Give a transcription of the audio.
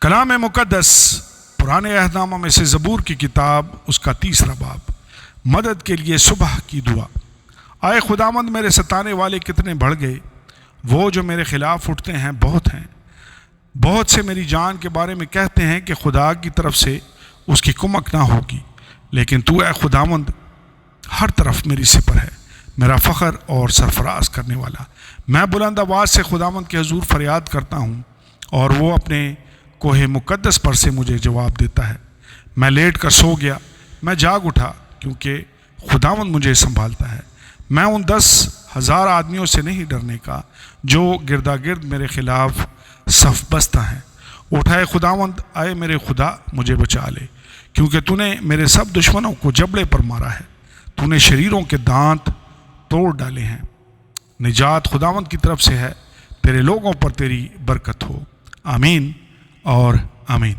کلام مقدس پرانے عہد نامہ میں سے زبور کی کتاب اس کا 3 باب، مدد کے لیے صبح کی دعا۔ آئے خداوند میرے ستانے والے کتنے بڑھ گئے، وہ جو میرے خلاف اٹھتے ہیں بہت ہیں۔ بہت سے میری جان کے بارے میں کہتے ہیں کہ خدا کی طرف سے اس کی کمک نہ ہوگی، لیکن تو اے خداوند ہر طرف میری سپر ہے، میرا فخر اور سرفراز کرنے والا۔ میں بلند آواز سے خداوند کے حضور فریاد کرتا ہوں، اور وہ اپنے کوہ مقدس پر سے مجھے جواب دیتا ہے۔ میں لیٹ کر سو گیا، میں جاگ اٹھا، کیونکہ خداوند مجھے سنبھالتا ہے۔ میں ان 10,000 آدمیوں سے نہیں ڈرنے کا جو گردا گرد میرے خلاف صف بستہ ہیں۔ اٹھائے خداوند، آئے میرے خدا مجھے بچا لے، کیونکہ تو نے میرے سب دشمنوں کو جبڑے پر مارا ہے، تو نے شریروں کے دانت توڑ ڈالے ہیں۔ نجات خداوند کی طرف سے ہے، تیرے لوگوں پر تیری برکت ہو، آمین اور آمین۔